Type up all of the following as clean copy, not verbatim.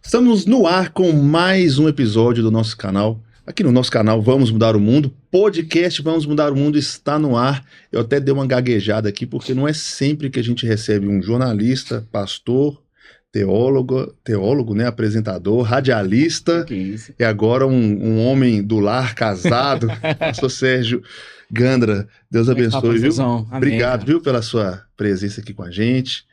Estamos no ar com mais um episódio do nosso canal. Aqui no nosso canal Vamos Mudar o Mundo, podcast Vamos Mudar o Mundo está no ar. Eu até dei uma gaguejada aqui, porque não é sempre que a gente recebe um jornalista, pastor, teólogo, né, apresentador, radialista, e agora um homem do lar, casado, pastor Sérgio Gandra. Deus abençoe, viu? Amém, Obrigado, cara. viu, pela sua presença aqui com a gente.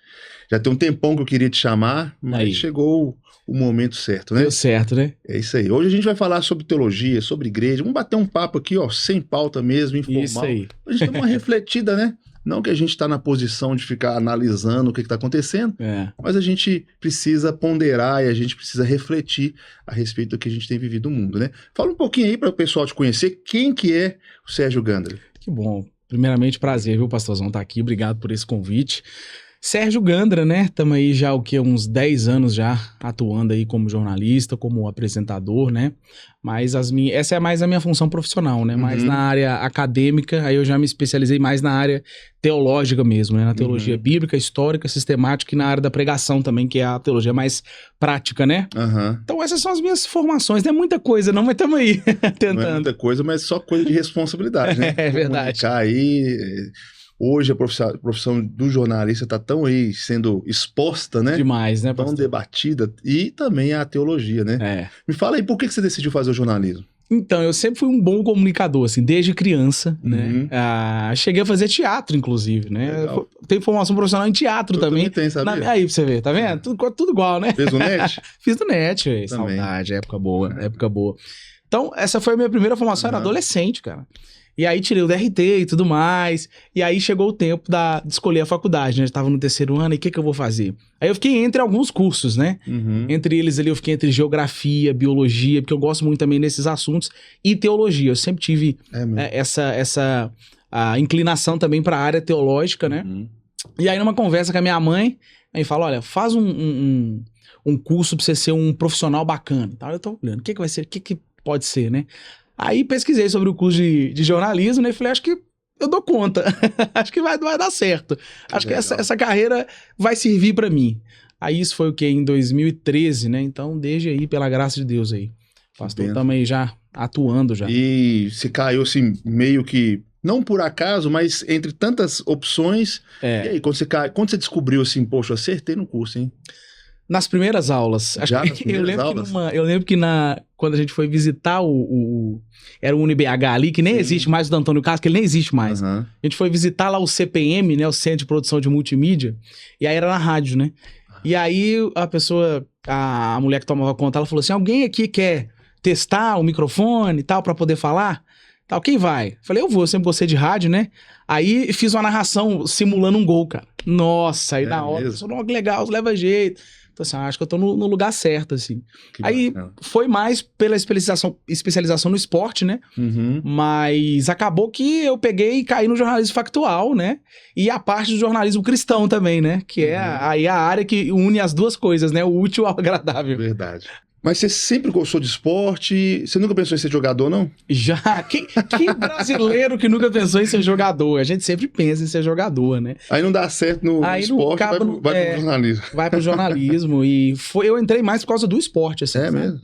Já tem um tempão que eu queria te chamar, mas Aí. chegou o momento certo, né? Deu certo, né? É isso aí. Hoje a gente vai falar sobre teologia, sobre igreja. Vamos bater um papo aqui, ó, sem pauta mesmo, informal. Isso aí. A gente dá uma refletida, né? Não que a gente está na posição de ficar analisando o que está acontecendo, mas a gente precisa ponderar e a gente precisa refletir a respeito do que a gente tem vivido no mundo, né? Fala um pouquinho aí para o pessoal te conhecer, quem que é o Sérgio Gandra. Que bom. Primeiramente, prazer, viu, pastorzão, estar aqui. Obrigado por esse convite. Sérgio Gandra, né? Estamos aí já uns 10 anos já atuando aí como jornalista, como apresentador, né? Mas essa é mais a minha função profissional, né? Mais na área acadêmica, aí eu já me especializei mais na área teológica mesmo, né? Na teologia bíblica, histórica, sistemática e na área da pregação também, que é a teologia mais prática, né? Então essas são as minhas formações. Não é muita coisa não, mas estamos aí tentando. Não é muita coisa, mas só coisa de responsabilidade, né? É verdade. Comunicar aí... Hoje a profissão do jornalista está tão aí sendo exposta, né? Demais, né, tão pastor? debatida. E também a teologia, né? É. Me fala aí, por que você decidiu fazer o jornalismo? Então, eu sempre fui um bom comunicador, assim, desde criança, né? Cheguei a fazer teatro, inclusive, né? Legal. Tenho formação profissional em teatro Eu também. tem, sabia? Aí, pra você ver, tá vendo? Tudo igual, né? Fez o NET? Fiz do NET, véio. Também. Saudade, época boa. Então, essa foi a minha primeira formação, era adolescente, cara. E aí tirei o DRT e tudo mais. E aí chegou o tempo de escolher a faculdade, né? Eu tava no terceiro ano, e o que eu vou fazer? Aí eu fiquei entre alguns cursos, né? Entre eles ali eu fiquei entre geografia, biologia, porque eu gosto muito também desses assuntos, e teologia. Eu sempre tive essa inclinação também para a área teológica, né? E aí numa conversa com a minha mãe, aí fala, olha, faz um curso pra você ser um profissional bacana. Eu tô olhando, o que vai ser? O que pode ser, né? Aí pesquisei sobre o curso de jornalismo, né? E falei, acho que eu dou conta. Acho que vai dar certo. Acho que essa carreira vai servir pra mim. Aí isso foi o quê? Em 2013, né? Então, desde aí, pela graça de Deus aí. Pastor, estamos aí já atuando já. E se caiu assim, meio que, não por acaso, mas entre tantas opções. E aí, quando você descobriu assim, poxa, eu acertei no curso, hein? Nas primeiras aulas. Eu lembro que quando a gente foi visitar era o UniBH ali, que nem existe mais, o do Antônio Castro, que ele nem existe mais. A gente foi visitar lá o CPM, né, o Centro de Produção de Multimídia, e aí era na rádio, né? E aí a mulher que tomava conta, ela falou assim, alguém aqui quer testar o microfone e tal, pra poder falar? Tal, quem vai? Falei, eu vou, sempre gostei de rádio, né? Aí fiz uma narração simulando um gol, cara. Nossa, aí na hora, falou, que legal, leva jeito. Então, assim, acho que eu tô no lugar certo, assim. Aí foi mais pela especialização no esporte, né? Mas acabou que eu peguei e caí no jornalismo factual, né? E a parte do jornalismo cristão também, né? Que é aí a área que une as duas coisas, né? O útil ao agradável. Verdade. Mas você sempre gostou de esporte? Você nunca pensou em ser jogador, não? Já. Que brasileiro que nunca pensou em ser jogador? A gente sempre pensa em ser jogador, né? Aí não dá certo no esporte, vai pro jornalismo. Vai pro jornalismo. E eu entrei mais por causa do esporte, assim. É mesmo?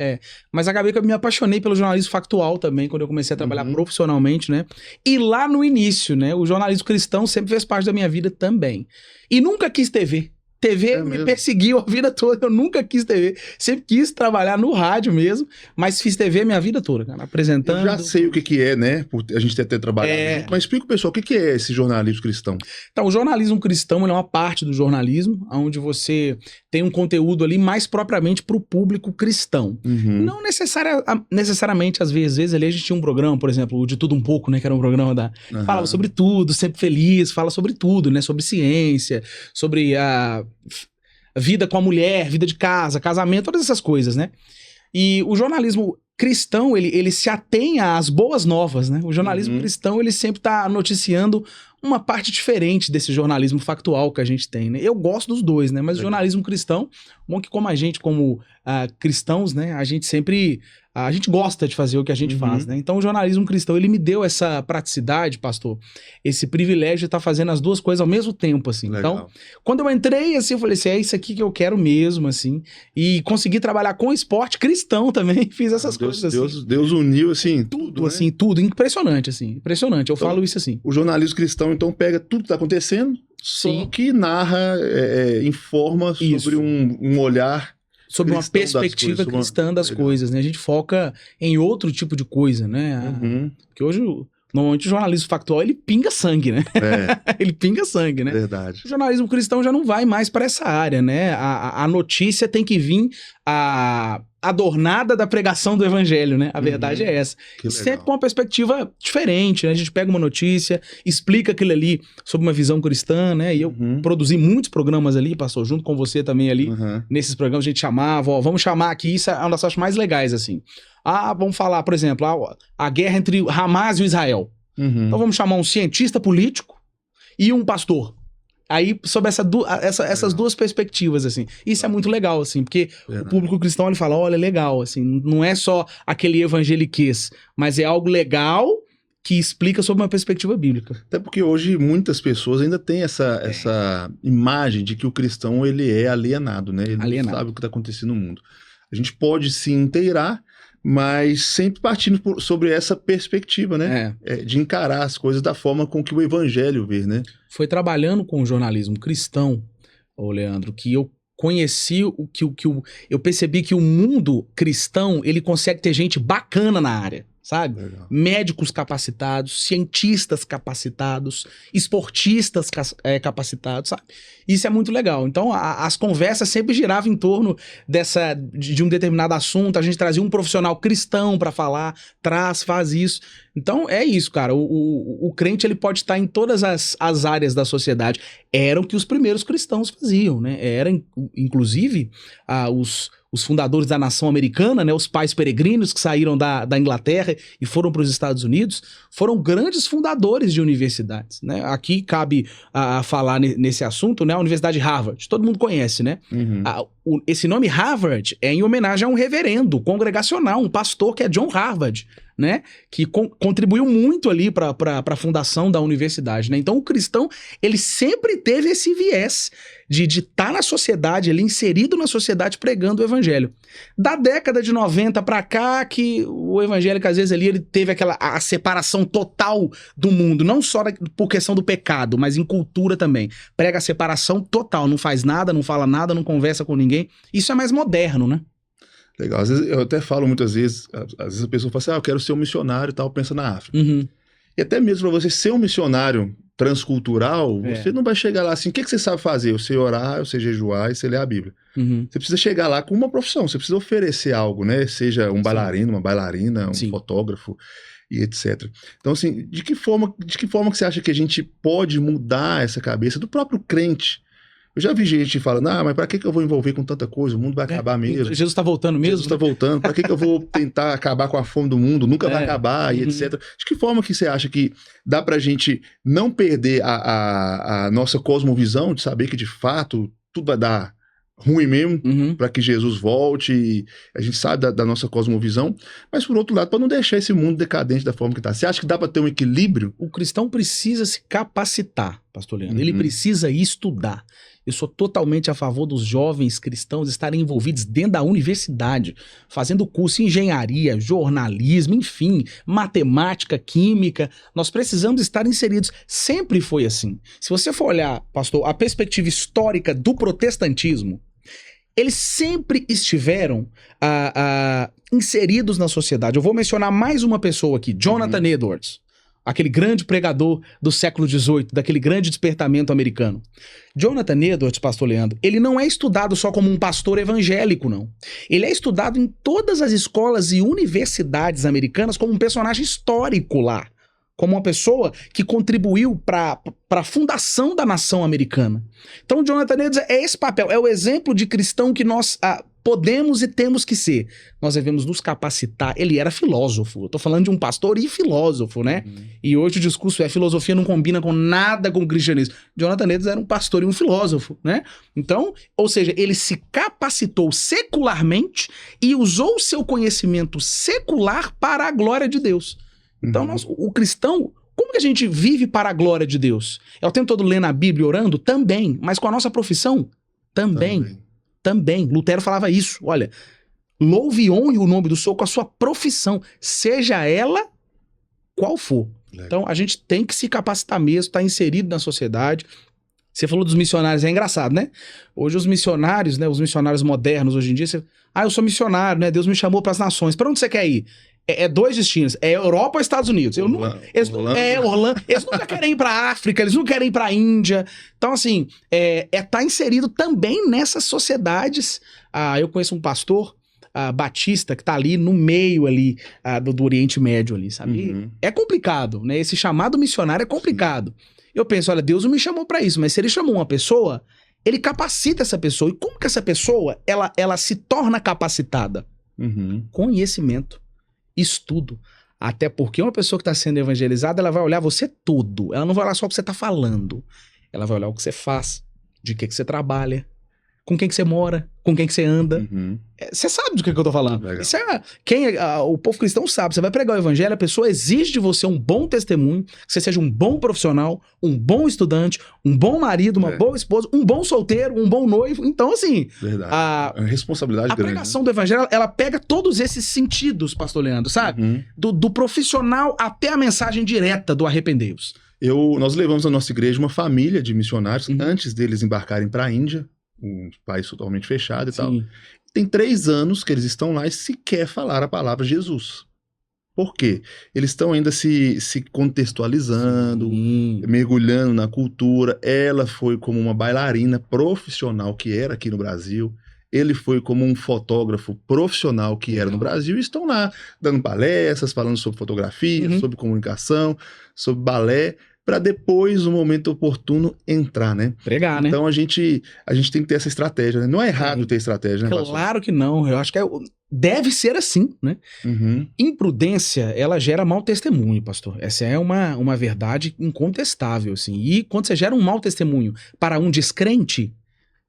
Mas acabei que eu me apaixonei pelo jornalismo factual também, quando eu comecei a trabalhar profissionalmente, né? E lá no início, né? O jornalismo cristão sempre fez parte da minha vida também. E nunca quis TV. TV me perseguiu a vida toda, eu nunca quis TV, sempre quis trabalhar no rádio mesmo, mas fiz TV a minha vida toda, cara, apresentando. Eu já sei o que é, né, por a gente ter trabalhado junto, mas explica pro pessoal, o que é esse jornalismo cristão? Então, o jornalismo cristão ele é uma parte do jornalismo, onde você tem um conteúdo ali mais propriamente pro público cristão. Não necessariamente, às vezes ali a gente tinha um programa, por exemplo, o De Tudo Um Pouco, né, que era um programa falava sobre tudo, sempre feliz, fala sobre tudo, né, sobre ciência, sobre a vida com a mulher, vida de casa, casamento, todas essas coisas, né? E o jornalismo cristão, ele se atém às boas novas, né? O jornalismo cristão, ele sempre tá noticiando uma parte diferente desse jornalismo factual que a gente tem, né? Eu gosto dos dois, né? Mas o jornalismo cristão, bom que como a gente, como cristãos, né? A gente sempre a gente gosta de fazer o que a gente faz, né? Então o jornalismo cristão, ele me deu essa praticidade, pastor, esse privilégio de estar fazendo as duas coisas ao mesmo tempo, assim. Legal. Então, quando eu entrei, assim, eu falei assim, é isso aqui que eu quero mesmo, assim, e consegui trabalhar com esporte cristão também, fiz essas coisas, assim. Deus uniu, assim, Tudo, né? assim, tudo, impressionante, assim, impressionante, eu Então, falo isso assim. O jornalismo cristão, então, pega tudo que tá acontecendo, só Sim. que narra, informa sobre Isso. um olhar Sobre uma cristão das perspectiva coisas, cristã das Legal. coisas, né? A gente foca em outro tipo de coisa, né? Uhum. Porque hoje, normalmente, o jornalismo factual, ele pinga sangue, né? Ele pinga sangue, né? Verdade. O jornalismo cristão já não vai mais para essa área, né? A notícia tem que vir adornada da pregação do evangelho, né? A verdade é essa. Que E legal. sempre com uma perspectiva diferente, né? A gente pega uma notícia, explica aquilo ali sob uma visão cristã, né? E eu produzi muitos programas ali, pastor, junto com você também ali. Nesses programas a gente chamava, ó, vamos chamar aqui, isso é uma das coisas mais legais, assim. Vamos falar, por exemplo, a guerra entre o Hamas e o Israel. Então vamos chamar um cientista político e um pastor. Aí, sobre essas duas perspectivas, assim. Isso é muito legal, assim, porque o público cristão, ele fala, olha, legal, assim, não é só aquele evangeliquez, mas é algo legal que explica sobre uma perspectiva bíblica. Até porque hoje muitas pessoas ainda têm essa imagem de que o cristão, ele é alienado, né? Ele não sabe o que está acontecendo no mundo. A gente pode se inteirar, mas sempre partindo sobre essa perspectiva, né? De encarar as coisas da forma com que o evangelho vê, né? Foi trabalhando com o jornalismo cristão, ô Leandro, que eu conheci eu percebi que o mundo cristão, ele consegue ter gente bacana na área, sabe? Legal. Médicos capacitados, cientistas capacitados, esportistas capacitados, sabe? Isso é muito legal. Então, as conversas sempre giravam em torno de um determinado assunto, a gente trazia um profissional cristão para falar, faz isso. Então, é isso, cara. O crente, ele pode estar em todas as áreas da sociedade. Era o que os primeiros cristãos faziam, né? Era, inclusive, os fundadores da nação americana, né, os pais peregrinos que saíram da Inglaterra e foram para os Estados Unidos, foram grandes fundadores de universidades, né? Aqui cabe a falar nesse assunto, né? A Universidade de Harvard, todo mundo conhece, né? Esse nome Harvard é em homenagem a um reverendo congregacional, um pastor que é John Harvard, né? Que contribuiu muito ali para a fundação da universidade, né? Então o cristão, ele sempre teve esse viés de estar na sociedade, ele inserido na sociedade pregando o evangelho. Da década de 90 para cá, que o evangélico, às vezes, ali, ele teve a separação total do mundo, não só por questão do pecado, mas em cultura também. Prega a separação total, não faz nada, não fala nada, não conversa com ninguém. Isso é mais moderno, né? Legal. Às vezes, eu até falo muitas vezes, às vezes a pessoa fala assim, eu quero ser um missionário e tal, pensa na África. E até mesmo para você ser um missionário transcultural, você não vai chegar lá assim, o que você sabe fazer? Eu sei orar, eu sei jejuar e sei ler a Bíblia. Você precisa chegar lá com uma profissão, você precisa oferecer algo, né? Seja um bailarino, uma bailarina, um fotógrafo e etc. Então, assim, de que forma que você acha que a gente pode mudar essa cabeça do próprio crente? Eu já vi gente falando, mas pra que eu vou envolver com tanta coisa? O mundo vai acabar mesmo. Jesus tá voltando mesmo? Jesus tá voltando. Pra que eu vou tentar acabar com a fome do mundo? Nunca vai acabar e etc. De que forma que você acha que dá pra gente não perder a nossa cosmovisão de saber que de fato tudo vai dar ruim mesmo, pra que Jesus volte, e a gente sabe da nossa cosmovisão, mas por outro lado, pra não deixar esse mundo decadente da forma que tá. Você acha que dá pra ter um equilíbrio? O cristão precisa se capacitar, pastor Leandro. Ele precisa estudar. Eu sou totalmente a favor dos jovens cristãos estarem envolvidos dentro da universidade, fazendo curso em engenharia, jornalismo, enfim, matemática, química. Nós precisamos estar inseridos. Sempre foi assim. Se você for olhar, pastor, a perspectiva histórica do protestantismo, eles sempre estiveram inseridos na sociedade. Eu vou mencionar mais uma pessoa aqui, Jonathan Edwards. Aquele grande pregador do século XVIII, daquele grande despertamento americano. Jonathan Edwards, pastor Leandro, ele não é estudado só como um pastor evangélico, não. Ele é estudado em todas as escolas e universidades americanas como um personagem histórico lá. Como uma pessoa que contribuiu para a fundação da nação americana. Então, Jonathan Edwards é esse papel, é o exemplo de cristão que nós podemos e temos que ser. Nós devemos nos capacitar. Ele era filósofo. Eu tô falando de um pastor e filósofo, né? E hoje o discurso filosofia não combina com nada com o cristianismo. Jonathan Edwards era um pastor e um filósofo, né? Então, ou seja, ele se capacitou secularmente e usou o seu conhecimento secular para a glória de Deus. Então, o cristão, como que a gente vive para a glória de Deus? É o tempo todo lendo a Bíblia e orando? Também. Mas com a nossa profissão? Também. Lutero falava isso. Olha, louve e honre o nome do Senhor com a sua profissão, seja ela qual for. Legal. Então, a gente tem que se capacitar mesmo, estar inserido na sociedade. Você falou dos missionários, é engraçado, né? Hoje os missionários, né? Os missionários modernos hoje em dia, eu sou missionário, né? Deus me chamou para as nações. Para onde você quer ir? É dois destinos, é Europa ou Estados Unidos. Orlando. Eles nunca querem ir para a África, eles nunca querem ir para a Índia. Então, assim, tá inserido também nessas sociedades. Eu conheço um pastor batista que tá ali no meio ali do Oriente Médio ali, sabe? É complicado, né? Esse chamado missionário é complicado. Eu penso, olha, Deus não me chamou para isso, mas se ele chamou uma pessoa, ele capacita essa pessoa. E como que essa pessoa, ela se torna capacitada? Conhecimento. Estudo. Até porque uma pessoa que está sendo evangelizada, ela vai olhar você todo. Ela não vai olhar só o que você está falando. Ela vai olhar o que você faz, de que você trabalha, com quem que você mora, com quem que você anda. Você sabe do que eu tô falando. Isso o povo cristão sabe. Você vai pregar o evangelho, a pessoa exige de você um bom testemunho, que você seja um bom profissional, um bom estudante, um bom marido, uma boa esposa, um bom solteiro, um bom noivo. Então, assim... Verdade. É uma responsabilidade grande. A pregação do evangelho, ela pega todos esses sentidos, pastor Leandro, sabe? Do profissional até a mensagem direta do arrependei-vos. Nós levamos na nossa igreja uma família de missionários antes deles embarcarem para a Índia, um país totalmente fechado e tal. Tem 3 anos que eles estão lá e sequer falaram a palavra Jesus. Por quê? Eles estão ainda se contextualizando, mergulhando na cultura. Ela foi como uma bailarina profissional que era aqui no Brasil. Ele foi como um fotógrafo profissional que era no Brasil. E estão lá dando palestras, falando sobre fotografia, sobre comunicação, sobre balé, para depois, no momento oportuno, entrar, né? Pregar, né? Então a gente tem que ter essa estratégia, né? Não é errado ter estratégia, né, pastor? Claro que não. Eu acho que deve ser assim, né? Imprudência, ela gera mau testemunho, pastor. Essa é uma verdade incontestável, assim. E quando você gera um mau testemunho para um descrente,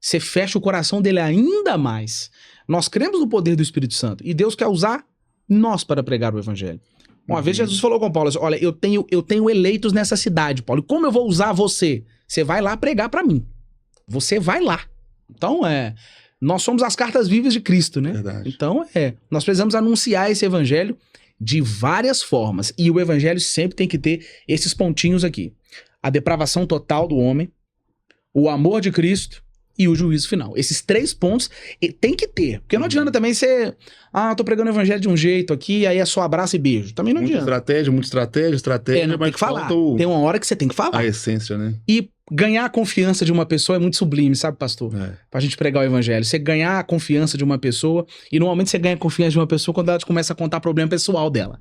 você fecha o coração dele ainda mais. Nós cremos no poder do Espírito Santo e Deus quer usar nós para pregar o evangelho. Uma vez Jesus falou com Paulo assim, olha, eu tenho eleitos nessa cidade, Paulo, e como eu vou usar você? Você vai lá pregar para mim. Você vai lá. Então, nós somos as cartas vivas de Cristo, né? Verdade. Então, nós precisamos anunciar esse evangelho de várias formas. E o evangelho sempre tem que ter esses pontinhos aqui. A depravação total do homem, o amor de Cristo e o juízo final. Esses 3 pontos tem que ter. Porque não adianta também ser... tô pregando o evangelho de um jeito aqui, aí é só abraço e beijo. Também não adianta. Muita estratégia, não, mas tem que falar. Tem uma hora que você tem que falar. A essência, né? E ganhar a confiança de uma pessoa é muito sublime, sabe, pastor? Pra gente pregar o evangelho. Você ganhar a confiança de uma pessoa, e normalmente você ganha a confiança de uma pessoa quando ela começa a contar problema pessoal dela.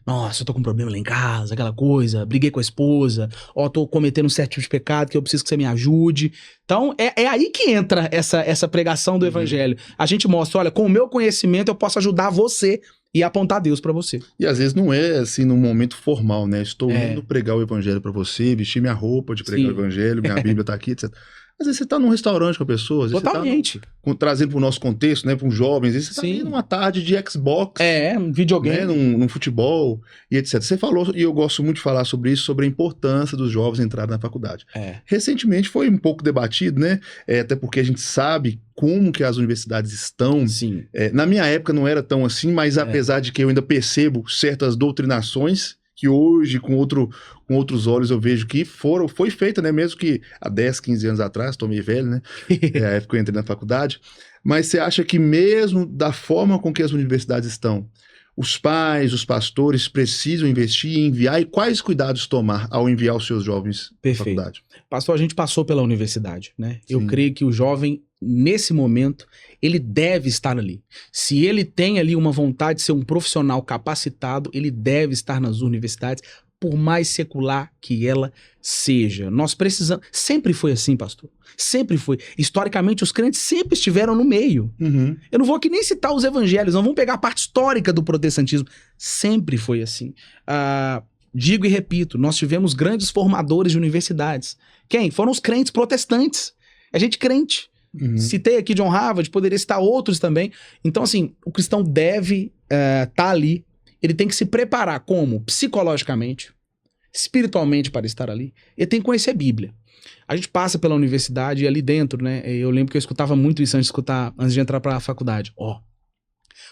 Nossa, eu tô com um problema lá em casa, aquela coisa, briguei com a esposa, tô cometendo um certo tipo de pecado que eu preciso que você me ajude. Então, é aí que entra essa pregação do evangelho. A gente mostra, olha, com o meu conhecimento eu posso ajudar você e apontar Deus pra você. E às vezes não é assim num momento formal, né? Estou indo pregar o evangelho pra você, vestir minha roupa de pregar o evangelho, minha Bíblia tá aqui, etc. Às vezes você tá num restaurante com a pessoa, às vezes totalmente. Você tá trazendo pro nosso contexto, né, para os jovens, às vezes você tá ali numa tarde de Xbox, um videogame, né, num futebol e etc. Você falou, e eu gosto muito de falar sobre isso, sobre a importância dos jovens entrarem na faculdade. Recentemente foi um pouco debatido, né, até porque a gente sabe como que as universidades estão. Na minha época não era tão assim, mas apesar de que eu ainda percebo certas doutrinações que hoje, com outros olhos, eu vejo que foi feita, né? Mesmo que há 10, 15 anos atrás, tô meio velho, né? A época que eu entrei na faculdade. Mas você acha que mesmo da forma com que as universidades estão, os pais, os pastores precisam investir e enviar? E quais cuidados tomar ao enviar os seus jovens para a faculdade? Pastor, a gente passou pela universidade, né? Eu creio que o jovem, nesse momento, ele deve estar ali. Se ele tem ali uma vontade de ser um profissional capacitado, ele deve estar nas universidades por mais secular que ela seja. Nós precisamos... Sempre foi assim, pastor. Sempre foi. Historicamente, os crentes sempre estiveram no meio. Uhum. Eu não vou aqui nem citar os evangelhos, não vamos pegar a parte histórica do protestantismo. Sempre foi assim. Digo e repito, nós tivemos grandes formadores de universidades. Quem? Foram os crentes protestantes. É gente crente. Uhum. Citei aqui John Harvard, poderia citar outros também. Então, assim, o cristão deve estar ali. Ele tem que se preparar como? Psicologicamente, espiritualmente para estar ali. Ele tem que conhecer a Bíblia. A gente passa pela universidade e ali dentro, né? Eu lembro que eu escutava muito isso antes de entrar para a faculdade.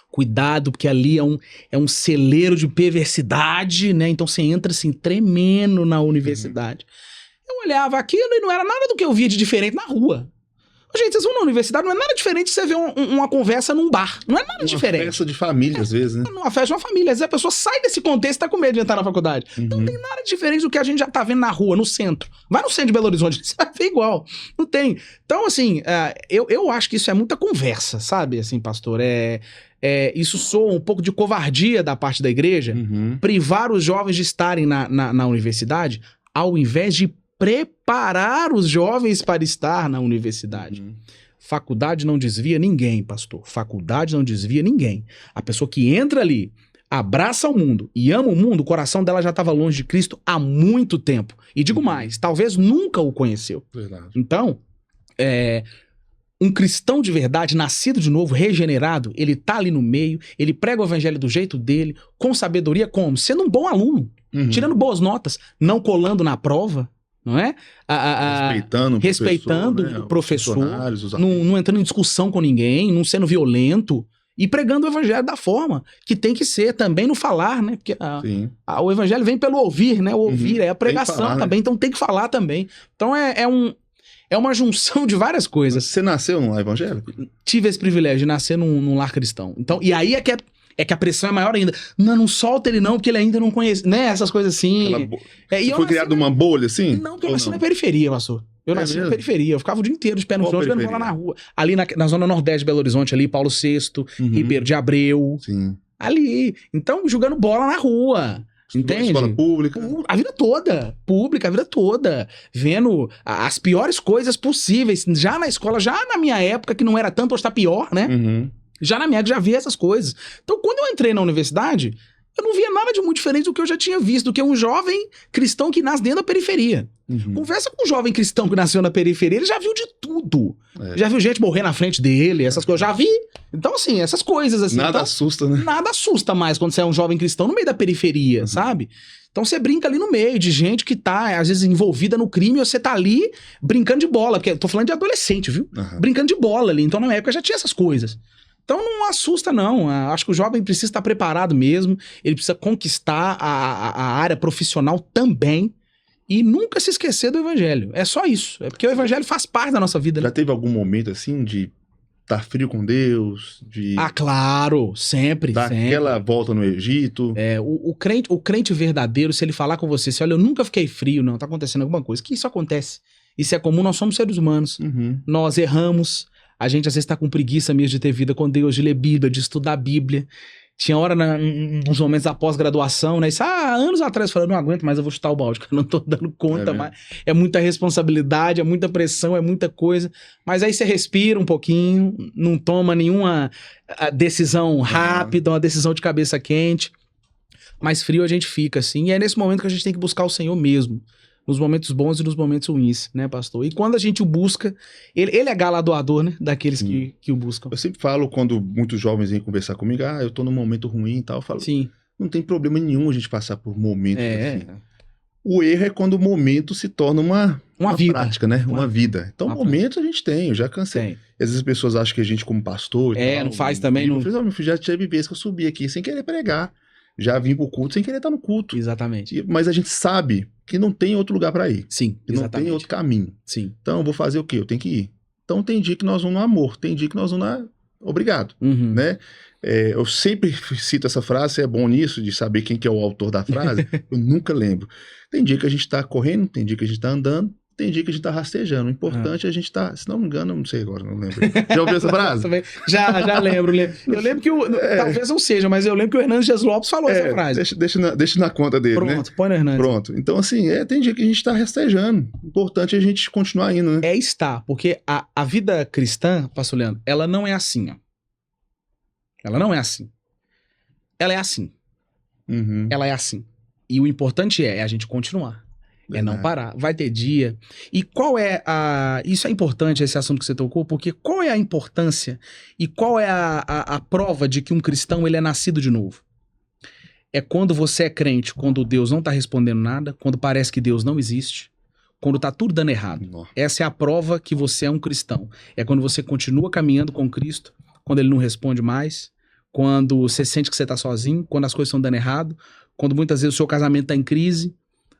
Cuidado, porque ali é um celeiro de perversidade, né? Então você entra assim, tremendo na universidade. Eu olhava aquilo e não era nada do que eu via de diferente na rua. Gente, vocês vão na universidade, não é nada diferente de você ver uma conversa num bar. Não é nada diferente. Uma festa de família, às vezes, né? Uma festa de uma família. Às vezes a pessoa sai desse contexto e tá com medo de entrar na faculdade. Então não tem nada diferente do que a gente já tá vendo na rua, no centro. Vai no centro de Belo Horizonte, você vai ver igual. Não tem. Então, assim, eu acho que isso é muita conversa, sabe, assim, pastor? Isso soa um pouco de covardia da parte da igreja, privar os jovens de estarem na universidade, ao invés de preparar os jovens para estar na universidade. Faculdade não desvia ninguém, pastor. Faculdade não desvia ninguém. A pessoa que entra ali, abraça o mundo e ama o mundo, o coração dela já estava longe de Cristo há muito tempo. E digo mais, talvez nunca o conheceu. Verdade. Então, um cristão de verdade, nascido de novo, regenerado, ele tá ali no meio, ele prega o evangelho do jeito dele, com sabedoria, como? Sendo um bom aluno, tirando boas notas, não colando na prova, não é? Respeitando o professor, não entrando em discussão com ninguém, não sendo violento e pregando o evangelho da forma que tem que ser também no falar, né? Porque o evangelho vem pelo ouvir, né? O ouvir é a pregação falar, também, né? Então tem que falar também. Então é uma junção de várias coisas. Você nasceu num lar evangélico? Tive esse privilégio de nascer num lar cristão. Então, e aí é que a pressão é maior ainda. Não solta ele não, porque ele ainda não conhece, né? Essas coisas assim. Você foi criado numa bolha, assim? Não, porque eu nasci na periferia, pastor. Eu nasci na periferia. Eu ficava o dia inteiro de pé no chão, jogando bola na rua. Ali na zona nordeste de Belo Horizonte, ali, Paulo VI, Ribeiro de Abreu. Sim. Ali. Então, jogando bola na rua. Entende? Escola pública. A vida toda. Pública, a vida toda. Vendo as piores coisas possíveis. Já na escola, já na minha época, que não era tanto, hoje tá pior, né? Já na minha época, já via essas coisas. Então, quando eu entrei na universidade, eu não via nada de muito diferente do que eu já tinha visto, do que um jovem cristão que nasce dentro da periferia. Conversa com um jovem cristão que nasceu na periferia, ele já viu de tudo. Já viu gente morrer na frente dele, essas coisas, eu já vi. Então, assim, essas coisas, assim. Nada assusta, né? Nada assusta mais quando você é um jovem cristão no meio da periferia, sabe? Então você brinca ali no meio de gente que tá, às vezes, envolvida no crime, e você tá ali brincando de bola, porque eu tô falando de adolescente, viu? Brincando de bola ali. Então, na minha época, já tinha essas coisas. Então não assusta não, acho que o jovem precisa estar preparado mesmo, ele precisa conquistar a área profissional também e nunca se esquecer do evangelho, é só isso, é porque o evangelho faz parte da nossa vida. Já teve algum momento assim de estar frio com Deus? Claro, sempre. Dar aquela volta no Egito? O crente verdadeiro, se ele falar com você, olha, eu nunca fiquei frio, não, tá acontecendo alguma coisa, que isso acontece, isso é comum, nós somos seres humanos, nós erramos. A gente às vezes tá com preguiça mesmo de ter vida com Deus, de ler Bíblia, de estudar a Bíblia. Tinha hora nos momentos da pós-graduação, né? Isso, anos atrás, eu falei, não aguento mais, eu vou chutar o balde, que eu não tô dando conta mais. É muita responsabilidade, é muita pressão, é muita coisa. Mas aí você respira um pouquinho, não toma nenhuma decisão rápida, uma decisão de cabeça quente. Mais frio a gente fica, assim. E é nesse momento que a gente tem que buscar o Senhor mesmo. Nos momentos bons e nos momentos ruins, né, pastor? E quando a gente o busca, ele é galardoador, né, daqueles que o buscam. Eu sempre falo, quando muitos jovens vêm conversar comigo, eu tô num momento ruim e tal, eu falo, não tem problema nenhum a gente passar por momentos assim. O erro é quando o momento se torna uma vida. Prática, né? Uma vida. Então, momentos a gente tem, eu já cansei. Às vezes as pessoas acham que a gente como pastor e tal, não faz também. Eu falei, meu filho, já teve vezes que eu subi aqui sem querer pregar. Já vim pro culto sem querer estar no culto. Exatamente. Mas a gente sabe que não tem outro lugar para ir. Sim, que não tem outro caminho. Sim. Então eu vou fazer o quê? Eu tenho que ir. Então tem dia que nós vamos no amor, tem dia que nós vamos na obrigado, né? Eu sempre cito essa frase, você é bom nisso, de saber quem que é o autor da frase, eu nunca lembro. Tem dia que a gente tá correndo, tem dia que a gente tá andando, tem dia que a gente tá rastejando. O importante é a gente tá, se não me engano, não sei agora, não lembro. Já ouviu essa frase? Já lembro. Eu lembro que, talvez não seja, mas eu lembro que o Hernandes Dias Lopes falou essa frase. Deixa na conta dele, Pronto, põe no Hernandes. Pronto. Então, assim, tem dia que a gente tá rastejando. O importante é a gente continuar indo, né? É estar, porque a vida cristã, pastor Leandro, ela não é assim, ó. Ela não é assim. Ela é assim. Uhum. Ela é assim. E o importante é a gente continuar. É não parar. Vai ter dia. E qual é a... Isso é importante, esse assunto que você tocou, porque qual é a importância e qual é a prova de que um cristão ele é nascido de novo? É quando você é crente, quando Deus não tá respondendo nada, quando parece que Deus não existe, quando tá tudo dando errado. Nossa. Essa é a prova que você é um cristão. É quando você continua caminhando com Cristo, quando ele não responde mais, quando você sente que você tá sozinho, quando as coisas estão dando errado, quando muitas vezes o seu casamento tá em crise,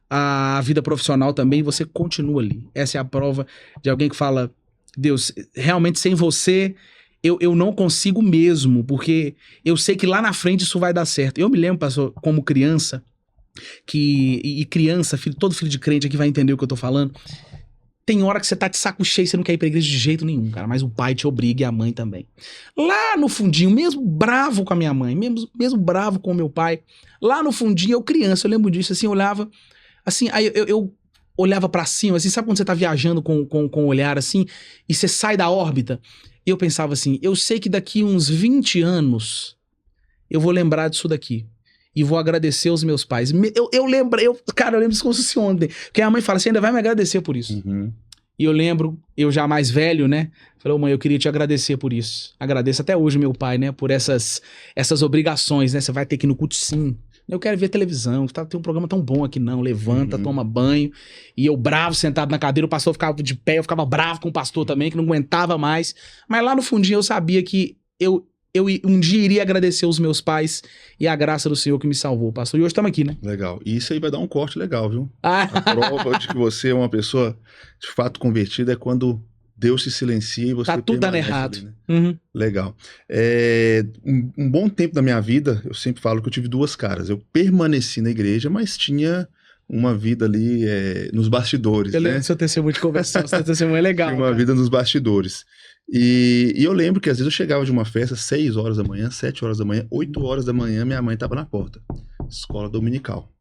a vida profissional também, você continua ali. Essa é a prova de alguém que fala, Deus, realmente sem você, eu não consigo mesmo, porque eu sei que lá na frente isso vai dar certo. Eu me lembro, pastor, como criança, criança, todo filho de crente aqui vai entender o que eu tô falando, tem hora que você tá de saco cheio, você não quer ir pra igreja de jeito nenhum, cara, mas o pai te obriga e a mãe também. Lá no fundinho, mesmo bravo com a minha mãe, mesmo bravo com o meu pai, lá no fundinho, eu criança, eu lembro disso, assim, eu olhava, assim, aí eu olhava pra cima, assim, sabe quando você tá viajando com o olhar, assim, e você sai da órbita? E eu pensava assim, eu sei que daqui uns 20 anos eu vou lembrar disso daqui. E vou agradecer os meus pais. Eu lembro disso como se fosse ontem. Porque a mãe fala, você ainda vai me agradecer por isso. Uhum. E eu lembro, eu já mais velho, né? Falei, mãe, eu queria te agradecer por isso. Agradeço até hoje meu pai, né? Por essas obrigações, né? Você vai ter que ir no culto sim. Eu quero ver televisão, tem um programa tão bom aqui não. Levanta, toma banho. E eu bravo, sentado na cadeira, o pastor ficava de pé, eu ficava bravo com o pastor também, que não aguentava mais. Mas lá no fundinho eu sabia que eu um dia iria agradecer os meus pais e a graça do Senhor que me salvou, pastor. E hoje estamos aqui, né? Legal. E isso aí vai dar um corte legal, viu? A prova de que você é uma pessoa de fato convertida é quando Deus se silencia e você tá tudo dando errado. Ali, né? Uhum. Legal. Um bom tempo da minha vida, eu sempre falo que eu tive duas caras. Eu permaneci na igreja, mas tinha uma vida ali nos bastidores. Eu lembro do seu testemunho de conversão, seu testemunho é legal. Tinha uma vida nos bastidores. E eu lembro que às vezes eu chegava de uma festa 6 horas da manhã, 7 horas da manhã, 8 horas da manhã, minha mãe estava na porta. Escola dominical.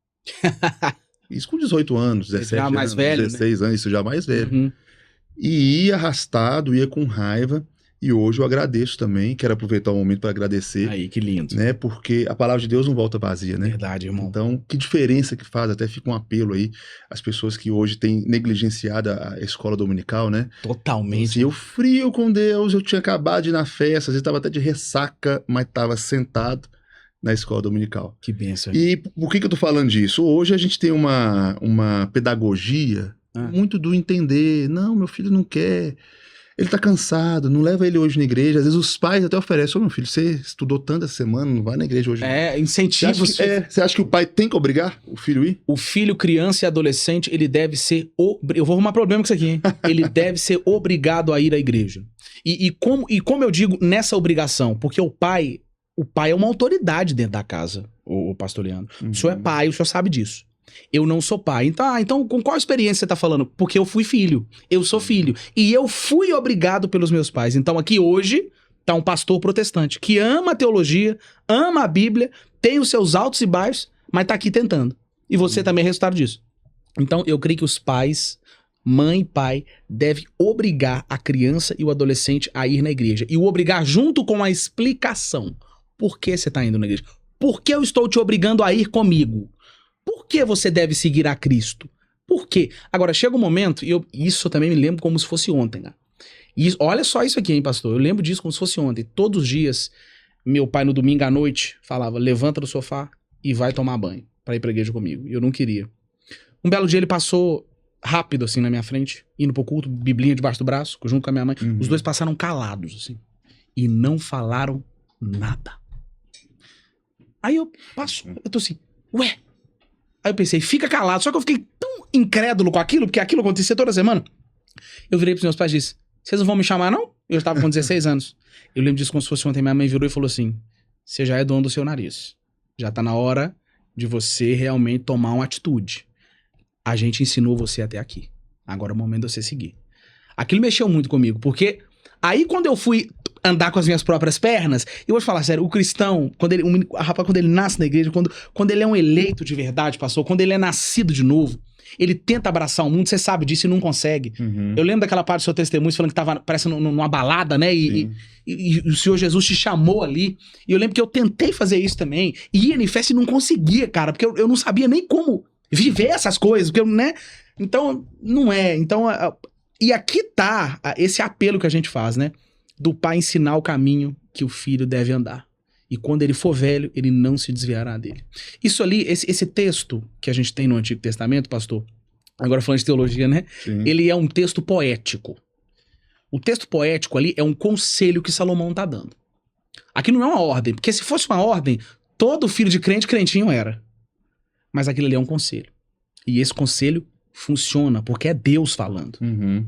Isso com 18 anos, 17 já mais anos, velho, 16 né? anos, isso já mais velho. Uhum. E ia arrastado, ia com raiva. E hoje eu agradeço também, quero aproveitar o momento para agradecer. Aí, que lindo. Né, porque a palavra de Deus não volta vazia, né? Verdade, irmão. Então, que diferença que faz, até fica um apelo aí, às pessoas que hoje têm negligenciado a escola dominical, né? Totalmente. Assim, eu frio com Deus, eu tinha acabado de ir na festa, às vezes estava até de ressaca, mas estava sentado na escola dominical. Que bênção. E por que eu tô falando disso? Hoje a gente tem uma pedagogia muito do entender, não, meu filho não quer... Ele tá cansado, não leva ele hoje na igreja. Às vezes os pais até oferecem, meu filho, você estudou tanto essa semana, não vai na igreja hoje. Incentivo. Você acha que o pai tem que obrigar o filho a ir? O filho, criança e adolescente, ele deve ser... Eu vou arrumar problema com isso aqui, hein? Ele deve ser obrigado a ir à igreja. E como eu digo nessa obrigação? Porque o pai é uma autoridade dentro da casa, o pastor Leandro. O senhor é pai, o senhor sabe disso. Eu não sou pai. Então com qual experiência você tá falando? Porque eu fui filho. Eu sou filho. E eu fui obrigado pelos meus pais. Então aqui hoje tá um pastor protestante que ama a teologia, ama a Bíblia, tem os seus altos e baixos, mas tá aqui tentando. E você também é resultado disso. Então eu creio que os pais, mãe e pai, devem obrigar a criança e o adolescente a ir na igreja. E o obrigar junto com a explicação. Por que você tá indo na igreja? Por que eu estou te obrigando a ir comigo? Por que você deve seguir a Cristo? Por quê? Agora, chega um momento, e isso eu também me lembro como se fosse ontem, né? Olha só isso aqui, hein, pastor? Eu lembro disso como se fosse ontem. Todos os dias, meu pai no domingo à noite falava, levanta do sofá e vai tomar banho pra ir pra igreja comigo. E eu não queria. Um belo dia ele passou rápido, assim, na minha frente, indo pro culto, biblinha debaixo do braço, junto com a minha mãe. Os dois passaram calados, assim, e não falaram nada. Aí eu tô assim, ué? Aí eu pensei, fica calado. Só que eu fiquei tão incrédulo com aquilo, porque aquilo acontecia toda semana. Eu virei pros meus pais e disse, vocês não vão me chamar, não? Eu estava com 16 anos. Eu lembro disso como se fosse ontem. Minha mãe virou e falou assim, você já é dono do seu nariz. Já tá na hora de você realmente tomar uma atitude. A gente ensinou você até aqui. Agora é o momento de você seguir. Aquilo mexeu muito comigo, porque aí quando eu fui andar com as minhas próprias pernas, eu vou te falar sério, o cristão, quando ele nasce na igreja, quando ele é um eleito de verdade, pastor, quando ele é nascido de novo, ele tenta abraçar o mundo, você sabe disso e não consegue. Eu lembro daquela parte do seu testemunho, falando que tava, parece, numa balada, né? E o Senhor Jesus te chamou ali. E eu lembro que eu tentei fazer isso também. E ia em festa e não conseguia, cara, porque eu não sabia nem como viver essas coisas, porque, né? Então, não é. Então, e aqui tá esse apelo que a gente faz, né? Do pai ensinar o caminho que o filho deve andar. E quando ele for velho, ele não se desviará dele. Isso ali, esse texto que a gente tem no Antigo Testamento, pastor, agora falando de teologia, né? Sim. Ele é um texto poético. O texto poético ali é um conselho que Salomão tá dando. Aqui não é uma ordem, porque se fosse uma ordem, todo filho de crente, crentinho era. Mas aquilo ali é um conselho. E esse conselho funciona, porque é Deus falando.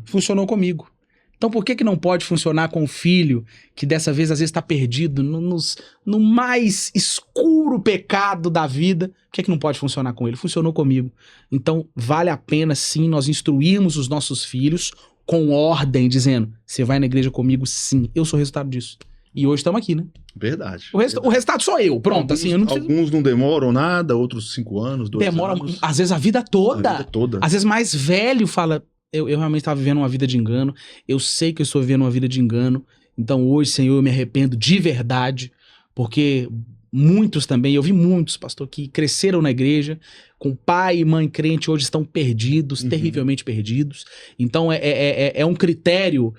Funcionou comigo. Então por que não pode funcionar com o filho que dessa vez às vezes está perdido no mais escuro pecado da vida? Por que não pode funcionar com ele? Funcionou comigo. Então vale a pena sim nós instruirmos os nossos filhos com ordem, dizendo, você vai na igreja comigo? Sim, eu sou o resultado disso. E hoje estamos aqui, né? Verdade. O resultado sou eu, pronto. Alguns, assim, eu não preciso... alguns não demoram nada, outros 5 anos, 2 Demora, anos. às vezes, a vida toda. A vida toda. Às vezes mais velho fala, eu realmente estava vivendo uma vida de engano, eu sei que eu estou vivendo uma vida de engano, então hoje, Senhor, eu me arrependo de verdade, porque muitos também, eu vi muitos, pastor, que cresceram na igreja, com pai e mãe crente, hoje estão perdidos, terrivelmente perdidos. Então é um critério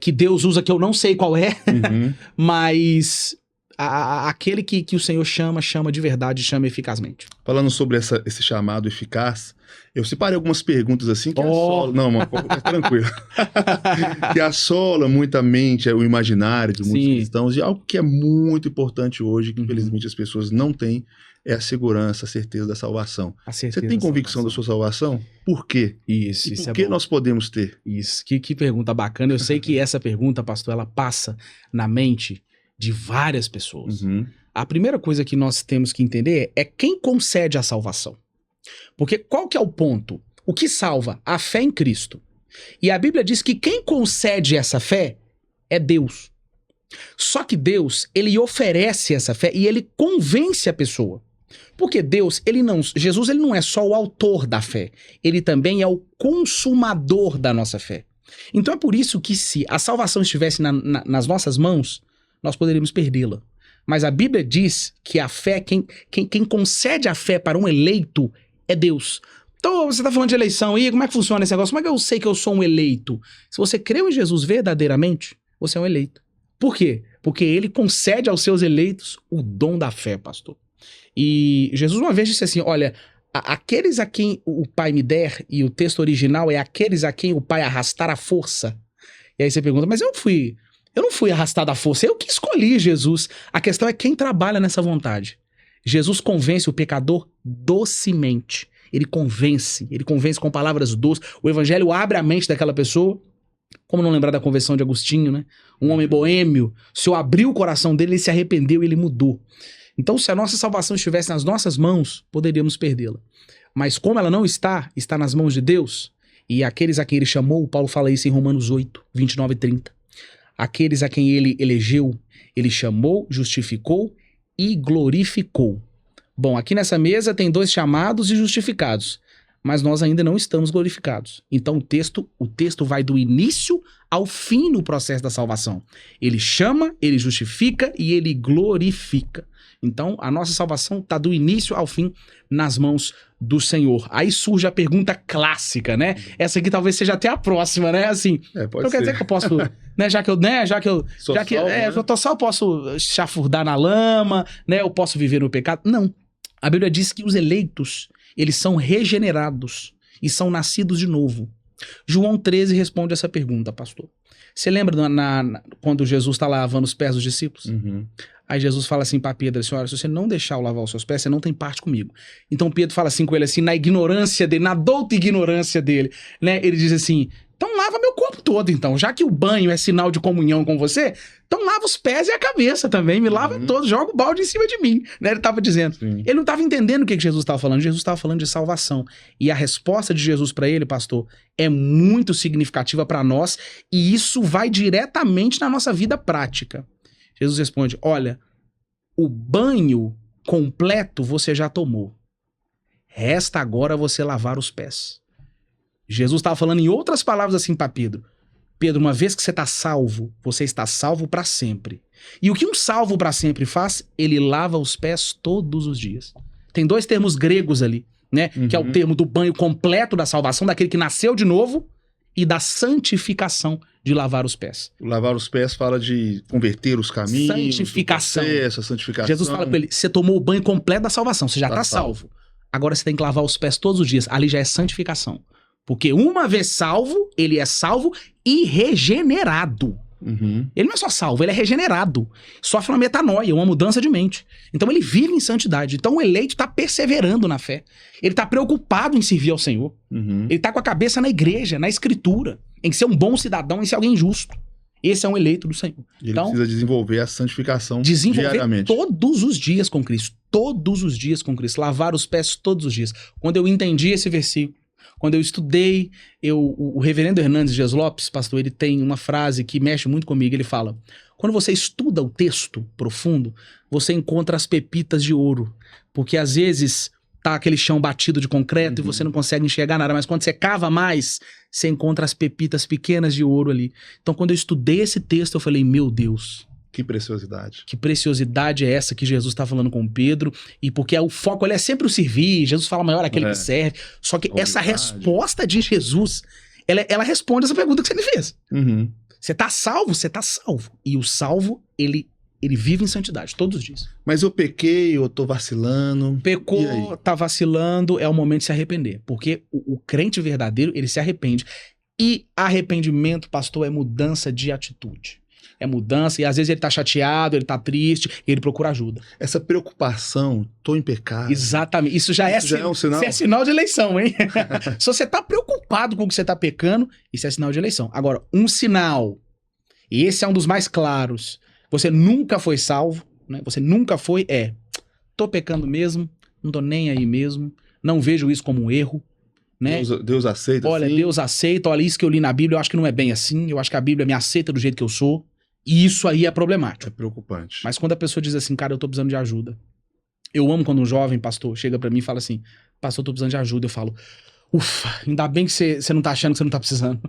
que Deus usa, que eu não sei qual é, mas aquele que o Senhor chama de verdade, chama eficazmente. Falando sobre esse chamado eficaz, eu separei algumas perguntas assim que assolam... Não, mas tranquilo. Que assola muitamente o imaginário de muitos cristãos, e algo que é muito importante hoje, que infelizmente as pessoas não têm, é a segurança, a certeza da salvação. Você tem convicção da sua salvação? Por quê? Isso por que nós podemos ter? Isso, que pergunta bacana. Eu sei que essa pergunta, pastor, ela passa na mente de várias pessoas. A primeira coisa que nós temos que entender é quem concede a salvação. Porque qual que é o ponto? O que salva? A fé em Cristo. E a Bíblia diz que quem concede essa fé é Deus. Só que Deus, ele oferece essa fé e ele convence a pessoa. Porque Deus, Jesus, ele não é só o autor da fé, ele também é o consumador da nossa fé. Então é por isso que se a salvação estivesse nas nossas mãos, nós poderíamos perdê-la. Mas a Bíblia diz que a fé, quem concede a fé para um eleito é Deus. Então você está falando de eleição aí, como é que funciona esse negócio? Como é que eu sei que eu sou um eleito? Se você creu em Jesus verdadeiramente, você é um eleito. Por quê? Porque ele concede aos seus eleitos o dom da fé, pastor. E Jesus uma vez disse assim, olha, aqueles a quem o Pai me der, e o texto original é aqueles a quem o Pai arrastar à força. E aí você pergunta, mas eu não fui arrastado à força, eu que escolhi Jesus. A questão é quem trabalha nessa vontade. Jesus convence o pecador docemente. Ele convence com palavras doces. O evangelho abre a mente daquela pessoa. Como não lembrar da conversão de Agostinho, né? Um homem boêmio. O Senhor abriu o coração dele, ele se arrependeu e ele mudou. Então, se a nossa salvação estivesse nas nossas mãos, poderíamos perdê-la. Mas como ela não está nas mãos de Deus, e aqueles a quem ele chamou, Paulo fala isso em Romanos 8, 29 e 30. Aqueles a quem ele elegeu, ele chamou, justificou e glorificou. Bom, aqui nessa mesa tem 2 chamados e justificados, mas nós ainda não estamos glorificados. Então o texto vai do início ao fim no processo da salvação. Ele chama, ele justifica e ele glorifica. Então a nossa salvação está do início ao fim nas mãos do Senhor. Aí surge a pergunta clássica, né? Essa aqui talvez seja até a próxima, né? Assim, pode então quer dizer que eu posso, né? Já que eu tô só, eu posso chafurdar na lama, né? Eu posso viver no pecado? Não. A Bíblia diz que os eleitos, eles são regenerados e são nascidos de novo. João 13 responde essa pergunta, pastor. Você lembra quando Jesus está lavando os pés dos discípulos? Aí Jesus fala assim para Pedro, assim, olha, se você não deixar eu lavar os seus pés, você não tem parte comigo. Então Pedro fala assim com ele, assim, na ignorância dele, na douta ignorância dele, né? Ele diz assim, então lava meu corpo todo, então. Já que o banho é sinal de comunhão com você, então lava os pés e a cabeça também. Me lava todo, joga o balde em cima de mim. Né? Ele estava dizendo. Sim. Ele não estava entendendo o que Jesus estava falando. Jesus estava falando de salvação. E a resposta de Jesus para ele, pastor, é muito significativa para nós. E isso vai diretamente na nossa vida prática. Jesus responde, olha, o banho completo você já tomou. Resta agora você lavar os pés. Jesus estava falando em outras palavras assim para Pedro. Pedro, uma vez que você está salvo, você está salvo para sempre. E o que um salvo para sempre faz? Ele lava os pés todos os dias. Tem 2 termos gregos ali, né? Que é o termo do banho completo da salvação, daquele que nasceu de novo, e da santificação de lavar os pés. Lavar os pés fala de converter os caminhos. Santificação. Processo, a santificação. Jesus fala para ele, você tomou o banho completo da salvação, você já está salvo. Agora você tem que lavar os pés todos os dias. Ali já é santificação. Porque uma vez salvo, ele é salvo e regenerado. Ele não é só salvo, ele é regenerado. Sofre uma metanoia, uma mudança de mente. Então ele vive em santidade. Então o eleito está perseverando na fé. Ele está preocupado em servir ao Senhor. Ele está com a cabeça na igreja, na escritura, em ser um bom cidadão, em ser alguém justo. Esse é um eleito do Senhor. Ele precisa desenvolver a santificação diariamente. Todos os dias com Cristo. Todos os dias com Cristo. Lavar os pés todos os dias. Quando eu entendi esse versículo, quando eu estudei, o reverendo Hernandes Dias Lopes, pastor, ele tem uma frase que mexe muito comigo. Ele fala, quando você estuda o texto profundo, você encontra as pepitas de ouro. Porque às vezes tá aquele chão batido de concreto e você não consegue enxergar nada. Mas quando você cava mais, você encontra as pepitas pequenas de ouro ali. Então quando eu estudei esse texto, eu falei, meu Deus... Que preciosidade. Que preciosidade é essa que Jesus está falando com Pedro? E porque o foco é sempre o servir. Jesus fala maior aquele que serve. Só que essa resposta de Jesus, ela responde essa pergunta que você me fez. Você está salvo? Você está salvo. E o salvo, ele vive em santidade todos os dias. Mas eu pequei, eu tô vacilando. Pecou, tá vacilando, é o momento de se arrepender. Porque o crente verdadeiro, ele se arrepende. E arrependimento, pastor, é mudança de atitude. É mudança, e às vezes ele tá chateado, ele tá triste, e ele procura ajuda. Essa preocupação, tô em pecado. Exatamente, isso já é um sinal. Isso é sinal de eleição, hein? Se você tá preocupado com o que você tá pecando, isso é sinal de eleição. Agora, um sinal, e esse é um dos mais claros, você nunca foi salvo, né? Você nunca foi, tô pecando mesmo, não tô nem aí mesmo, não vejo isso como um erro, né? Deus aceita. Olha, assim. Deus aceita, olha, isso que eu li na Bíblia, eu acho que não é bem assim, eu acho que a Bíblia me aceita do jeito que eu sou. E isso aí é problemático. É preocupante. Mas quando a pessoa diz assim, cara, eu tô precisando de ajuda. Eu amo quando um jovem pastor chega pra mim e fala assim, pastor, eu tô precisando de ajuda. Eu falo, ufa, ainda bem que você não tá achando que você não tá precisando.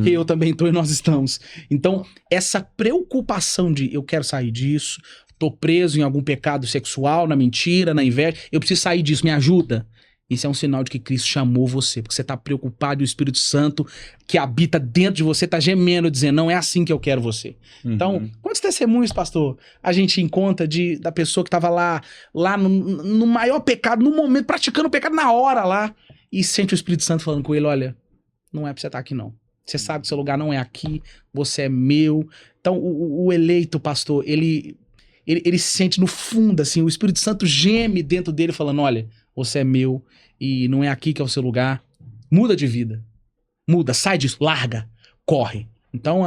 Que eu também tô e nós estamos. Então, essa preocupação de eu quero sair disso, tô preso em algum pecado sexual, na mentira, na inveja, eu preciso sair disso, me ajuda. Isso é um sinal de que Cristo chamou você, porque você está preocupado e o Espírito Santo que habita dentro de você está gemendo, dizendo, não é assim que eu quero você. Então, quantos testemunhos, pastor, a gente encontra da pessoa que estava lá no maior pecado, no momento, praticando o pecado na hora lá, e sente o Espírito Santo falando com ele, olha, não é para você estar aqui não. Você sabe que seu lugar não é aqui, você é meu. Então, o eleito, pastor, ele sente no fundo, assim, o Espírito Santo geme dentro dele falando, olha, você é meu e não é aqui que é o seu lugar. Muda de vida. Muda, sai disso, larga, corre. Então,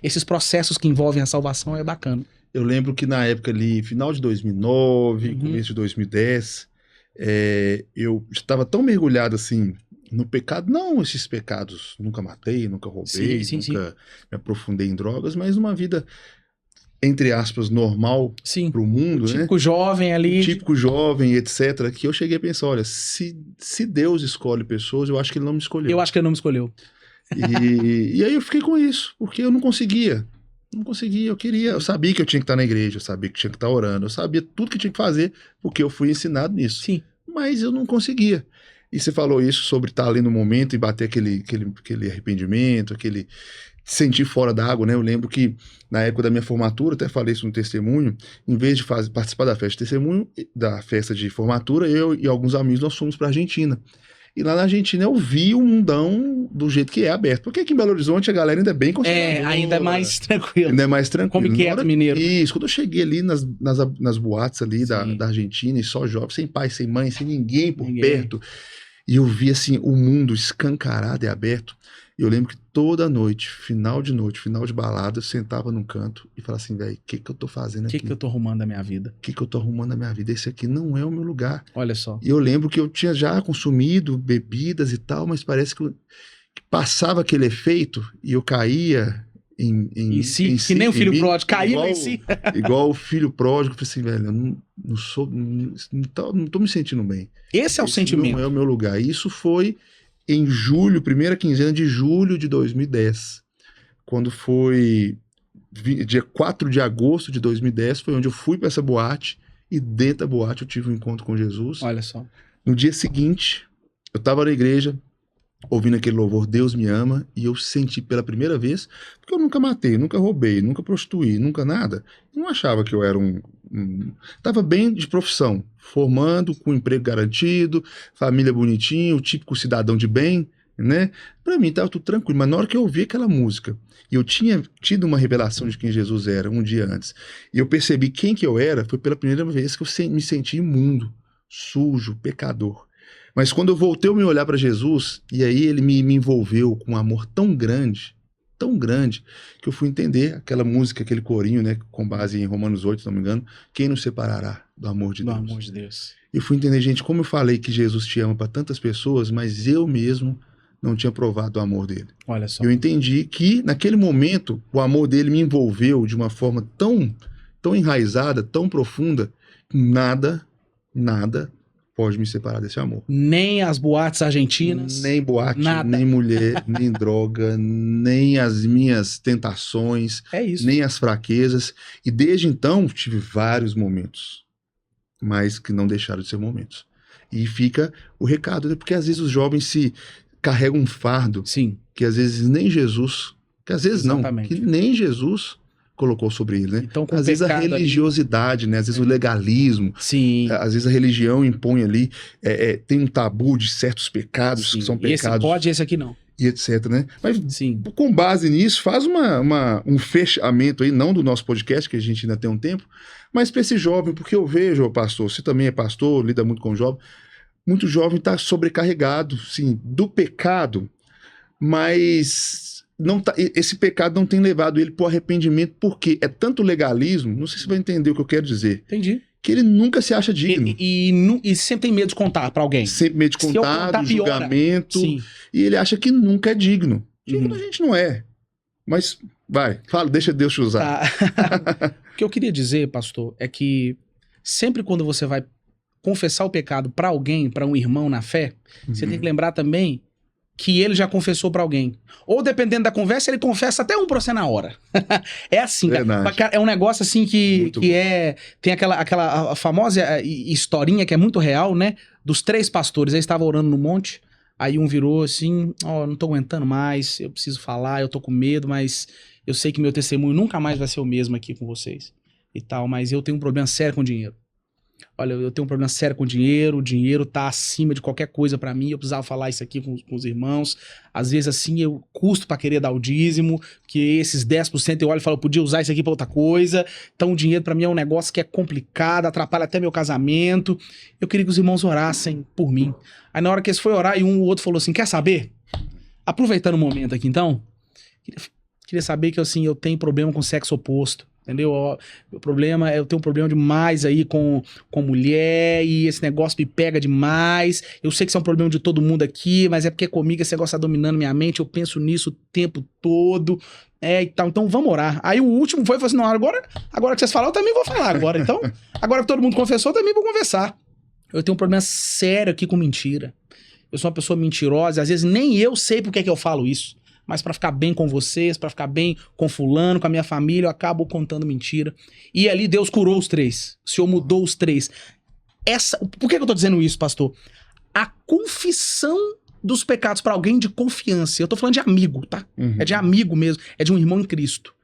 esses processos que envolvem a salvação é bacana. Eu lembro que na época ali, final de 2009, começo de 2010, eu estava tão mergulhado assim no pecado, não esses pecados, nunca matei, nunca roubei, nunca me aprofundei em drogas, mas uma vida... entre aspas, normal pro mundo, né? Típico jovem ali. Típico jovem, etc. Que eu cheguei a pensar, olha, se Deus escolhe pessoas, eu acho que ele não me escolheu. Eu acho que ele não me escolheu. E aí eu fiquei com isso, porque eu não conseguia. Eu sabia que eu tinha que estar na igreja, eu sabia que tinha que estar orando, eu sabia tudo que tinha que fazer, porque eu fui ensinado nisso. Sim. Mas eu não conseguia. E você falou isso sobre estar ali no momento e bater aquele arrependimento, aquele... sentir fora da água, né? Eu lembro que na época da minha formatura, até falei isso no testemunho, em vez de participar da festa de testemunho, da festa de formatura, eu e alguns amigos, nós fomos pra Argentina. E lá na Argentina eu vi o mundão do jeito que é aberto. Porque aqui em Belo Horizonte a galera ainda é bem conservadora. Ainda é mais tranquilo. Ainda é mais tranquilo. Come quieto, mineiro. Isso, quando eu cheguei ali nas boates ali da Argentina, e só jovens, sem pai, sem mãe, sem ninguém por perto, e eu vi assim, o mundo escancarado e aberto, E eu lembro que toda noite, final de balada, eu sentava num canto e falava assim, velho, o que eu tô fazendo aqui? O que eu tô arrumando na minha vida? O que eu tô arrumando na minha vida? Esse aqui não é o meu lugar. Olha só. E eu lembro que eu tinha já consumido bebidas e tal, mas parece que passava aquele efeito e eu caía em si, que nem o filho pródigo, caiu em si. Igual o filho pródigo, eu falei assim, velho, eu não tô me sentindo bem. Esse é o sentimento. Não é o meu lugar. Isso foi em julho, primeira quinzena de julho de 2010. Quando foi dia 4 de agosto de 2010, foi onde eu fui para essa boate e dentro da boate eu tive um encontro com Jesus. Olha só. No dia seguinte, eu estava na igreja, ouvindo aquele louvor, Deus me ama, e eu senti pela primeira vez, porque eu nunca matei, nunca roubei, nunca prostituí, nunca nada. Eu não achava que eu era Tava bem de profissão, formando, com emprego garantido, família bonitinha, o típico cidadão de bem, né? Pra mim tava tudo tranquilo, mas na hora que eu ouvi aquela música, e eu tinha tido uma revelação de quem Jesus era um dia antes, e eu percebi quem que eu era, foi pela primeira vez que eu me senti imundo, sujo, pecador. Mas quando eu voltei a me olhar para Jesus, e aí ele me envolveu com um amor tão grande, que eu fui entender aquela música, aquele corinho, né, com base em Romanos 8, se não me engano, quem nos separará do amor de Deus? Do amor de Deus. E fui entender, gente, como eu falei que Jesus te ama para tantas pessoas, mas eu mesmo não tinha provado o amor dele. Olha só. Eu entendi que, naquele momento, o amor dele me envolveu de uma forma tão enraizada, tão profunda, que nada pode me separar desse amor. Nem as boates argentinas. Nem boate, nada. Nem mulher, nem droga, nem as minhas tentações, nem as fraquezas. E desde então tive vários momentos, mas que não deixaram de ser momentos. E fica o recado, né? Porque às vezes os jovens se carregam um fardo. Sim. Que às vezes nem Jesus, que às vezes Exatamente. não, que nem Jesus colocou sobre ele, né? Então, às vezes a religiosidade, né? Às vezes o legalismo. Sim. Às vezes a religião impõe ali, tem um tabu de certos pecados. Sim. Que são pecados. Esse pode, esse aqui não. E etc, né? Mas sim, com base nisso, faz um fechamento aí, não do nosso podcast, que a gente ainda tem um tempo, mas para esse jovem, porque eu vejo, pastor, você também é pastor, lida muito com jovem, muito jovem está sobrecarregado, sim, do pecado, mas esse pecado não tem levado ele para o arrependimento, porque é tanto legalismo, não sei se você vai entender o que eu quero dizer. Entendi. Que ele nunca se acha digno. E sempre tem medo de contar pra alguém. Sempre medo de contar, do julgamento. Sim. E ele acha que nunca é digno. Digno a gente não é. Mas vai, fala, deixa Deus te usar. Tá. O que eu queria dizer, pastor, é que sempre quando você vai confessar o pecado pra alguém, pra um irmão na fé, você tem que lembrar também que ele já confessou pra alguém. Ou dependendo da conversa, ele confessa até um pra você na hora. É assim, cara. É um negócio assim que tem aquela famosa historinha que é muito real, né? Dos 3 pastores, eles estavam orando no monte, aí um virou assim, não tô aguentando mais, eu preciso falar, eu tô com medo, mas eu sei que meu testemunho nunca mais vai ser o mesmo aqui com vocês e tal, mas eu tenho um problema sério com dinheiro. Olha, eu tenho um problema sério com dinheiro, o dinheiro tá acima de qualquer coisa pra mim, eu precisava falar isso aqui com os irmãos. Às vezes, assim, eu custo pra querer dar o dízimo, que esses 10% eu olho e falo, eu podia usar isso aqui pra outra coisa. Então, o dinheiro pra mim é um negócio que é complicado, atrapalha até meu casamento. Eu queria que os irmãos orassem por mim. Aí, na hora que eles foram orar, e o outro falou assim, quer saber? Aproveitando o momento aqui, então, queria saber que, assim, eu tenho problema com sexo oposto. Entendeu? O problema é eu tenho um problema demais aí com mulher e esse negócio me pega demais. Eu sei que isso é um problema de todo mundo aqui, mas é porque comigo esse negócio tá dominando minha mente, eu penso nisso o tempo todo. E tal. Então vamos orar. Aí o último falou assim: não, agora que vocês falaram, eu também vou falar agora. Então, agora que todo mundo confessou, eu também vou conversar. Eu tenho um problema sério aqui com mentira. Eu sou uma pessoa mentirosa, às vezes nem eu sei por que eu falo isso. Mas pra ficar bem com vocês, pra ficar bem com fulano, com a minha família, eu acabo contando mentira. E ali Deus curou os 3. O Senhor mudou os 3. Por que eu tô dizendo isso, pastor? A confissão dos pecados pra alguém de confiança. Eu tô falando de amigo, tá? É de amigo mesmo. É de um irmão em Cristo.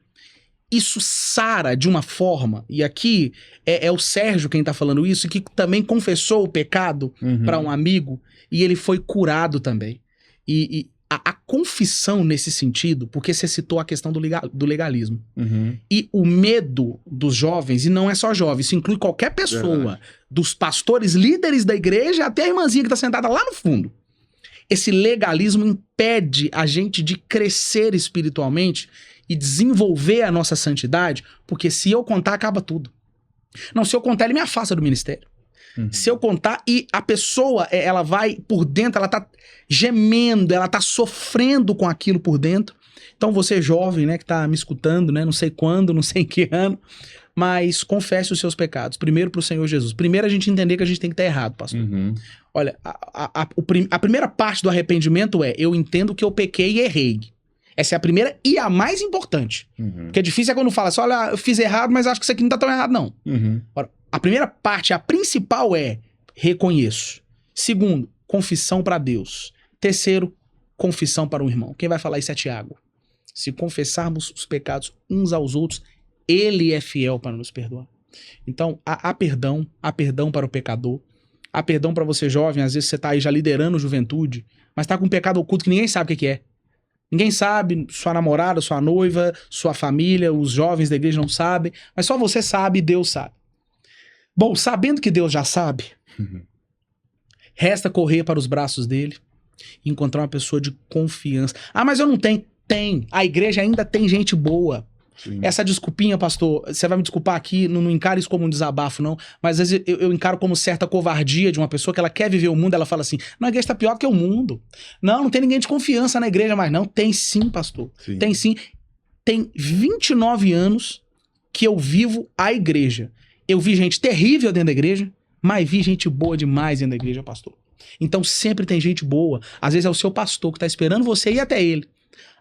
Isso sara de uma forma, e aqui é o Sérgio quem tá falando isso, que também confessou o pecado pra um amigo, e ele foi curado também. A confissão nesse sentido, porque você citou a questão do legalismo. E o medo dos jovens, e não é só jovem, isso inclui qualquer pessoa, dos pastores líderes da igreja até a irmãzinha que está sentada lá no fundo. esse legalismo impede a gente de crescer espiritualmente e desenvolver a nossa santidade, porque se eu contar, acaba tudo. Não, se eu contar, ele me afasta do ministério. Se eu contar, e a pessoa, ela vai por dentro, ela tá gemendo, ela tá sofrendo com aquilo por dentro. Então você jovem, né, que tá me escutando, né, não sei quando, não sei em que ano, mas confesse os seus pecados, primeiro pro Senhor Jesus. Primeiro a gente entender que a gente tem que estar errado, pastor. Olha, a primeira parte do arrependimento é, eu entendo que eu pequei e errei. Essa é a primeira e a mais importante. Porque é difícil quando fala assim, olha, eu fiz errado, mas acho que isso aqui não tá tão errado, não. Ora, a primeira parte, a principal é, reconheço. Segundo, confissão para Deus. Terceiro, confissão para o irmão. Quem vai falar isso é Tiago. Se confessarmos os pecados uns aos outros, ele é fiel para nos perdoar. Então, há perdão para o pecador, há perdão para você jovem, às vezes você tá aí já liderando juventude, mas tá com um pecado oculto que ninguém sabe o que é. Ninguém sabe, sua namorada, sua noiva, sua família, os jovens da igreja não sabem, mas só você sabe e Deus sabe. Bom, sabendo que Deus já sabe, resta correr para os braços dele e encontrar uma pessoa de confiança. Ah, mas eu não tenho. Tem. A igreja ainda tem gente boa. Sim. Essa desculpinha, pastor, você vai me desculpar aqui, não encaro isso como um desabafo, não, mas às vezes eu encaro como certa covardia de uma pessoa que ela quer viver o mundo, ela fala assim, não, a igreja tá pior que o mundo. Não tem ninguém de confiança na igreja mais não. Tem sim, pastor. Sim. Tem sim. Tem 29 anos que eu vivo a igreja. Eu vi gente terrível dentro da igreja, mas vi gente boa demais dentro da igreja, pastor. Então sempre tem gente boa. Às vezes é o seu pastor que tá esperando você ir até ele.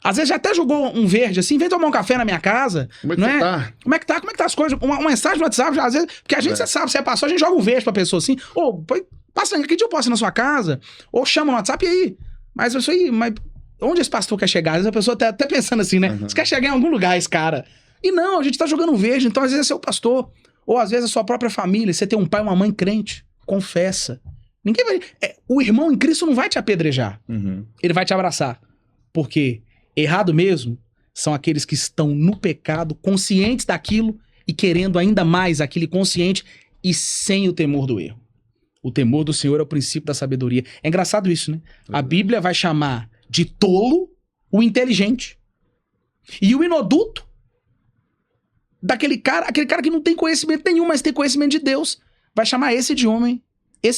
Às vezes já até jogou um verde assim, vem tomar um café na minha casa. Como é que você tá? Como é que tá as coisas? Uma mensagem no WhatsApp, já, às vezes, porque a gente, você sabe, se é pastor, a gente joga um verde pra pessoa assim, ou passa aqui, eu posso ir na sua casa, ou chama no WhatsApp e aí. Mas isso aí, mas onde esse pastor quer chegar? Às vezes a pessoa tá até pensando assim, né? Você quer chegar em algum lugar, esse cara. E não, a gente tá jogando um verde, então às vezes é seu pastor, ou às vezes a sua própria família, você tem um pai e uma mãe crente, confessa. Ninguém vai... o irmão em Cristo não vai te apedrejar. Ele vai te abraçar. Porque errado mesmo são aqueles que estão no pecado, conscientes daquilo e querendo ainda mais aquele consciente e sem o temor do erro. O temor do Senhor é o princípio da sabedoria. É engraçado isso, né? A Bíblia vai chamar de tolo o inteligente. E o inoduto daquele cara, aquele cara que não tem conhecimento nenhum, mas tem conhecimento de Deus, vai chamar esse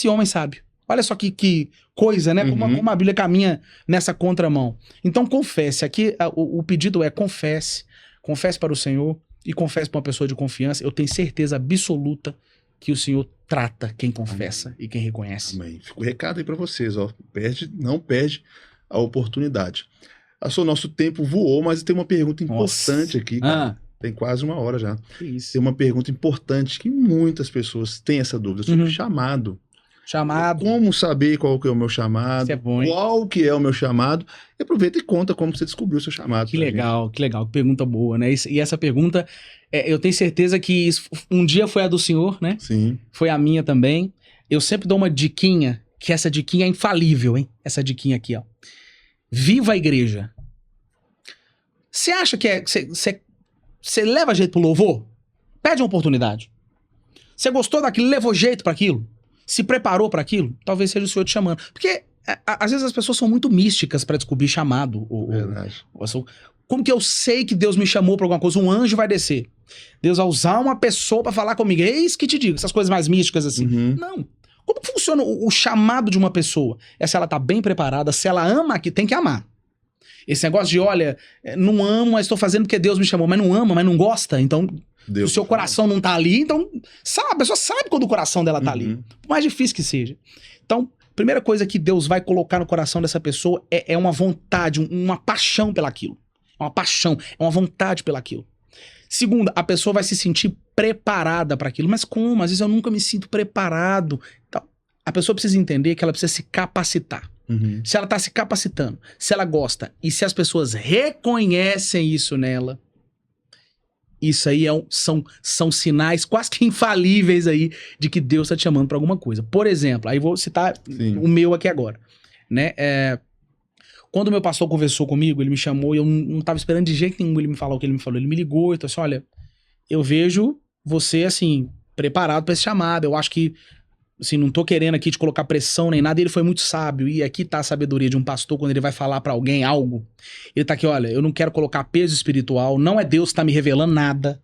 homem sábio. Olha só que coisa, né? Como a Bíblia caminha nessa contramão. Então confesse. Aqui o pedido é confesse. Confesse para o Senhor e confesse para uma pessoa de confiança. Eu tenho certeza absoluta que o Senhor trata quem confessa e quem reconhece. Amém. Fica o recado aí para vocês, ó. Não perde a oportunidade. O nosso tempo voou, mas tem uma pergunta importante aqui, cara. Tem quase 1 hora já. Que isso. Tem uma pergunta importante que muitas pessoas têm essa dúvida sobre o chamado. Como saber qual que é o meu chamado? Isso é bom, hein? Qual que é o meu chamado? E aproveita e conta como você descobriu o seu chamado. Que legal, que legal. Que pergunta boa, né? E essa pergunta, eu tenho certeza que um dia foi a do senhor, né? Sim. Foi a minha também. Eu sempre dou uma diquinha, que essa diquinha é infalível, hein? Essa diquinha aqui, ó. Viva a igreja. Você acha que você leva jeito pro louvor? Pede uma oportunidade. Você gostou daquilo, levou jeito para aquilo? Se preparou para aquilo? Talvez seja o Senhor te chamando. Porque às vezes as pessoas são muito místicas para descobrir chamado. Verdade. Como que eu sei que Deus me chamou para alguma coisa? Um anjo vai descer. Deus vai usar uma pessoa para falar comigo. Eis que te digo, essas coisas mais místicas assim. Não. Como que funciona o chamado de uma pessoa? É se ela tá bem preparada, se ela ama aqui, tem que amar. Esse negócio de, olha, não amo, mas estou fazendo porque Deus me chamou, mas não ama, mas não gosta, então o seu coração não tá ali, então a pessoa sabe quando o coração dela tá ali, por mais difícil que seja. Então, primeira coisa que Deus vai colocar no coração dessa pessoa é uma vontade, uma paixão pelaquilo. É uma paixão, é uma vontade pelaquilo. Segunda, a pessoa vai se sentir preparada para aquilo. Mas como? Às vezes eu nunca me sinto preparado. Então, a pessoa precisa entender que ela precisa se capacitar. Se ela tá se capacitando, se ela gosta e se as pessoas reconhecem isso nela, isso aí são sinais quase que infalíveis aí de que Deus tá te chamando para alguma coisa. Por exemplo, aí vou citar o meu aqui agora, né? Quando o meu pastor conversou comigo, ele me chamou e eu não tava esperando de jeito nenhum ele me falar o que ele me falou. Ele me ligou e falou assim, olha, eu vejo você, assim, preparado para esse chamado. Eu acho que assim, não tô querendo aqui te colocar pressão nem nada, ele foi muito sábio, e aqui tá a sabedoria de um pastor quando ele vai falar pra alguém algo. Ele tá aqui, olha, eu não quero colocar peso espiritual, não é Deus que tá me revelando nada.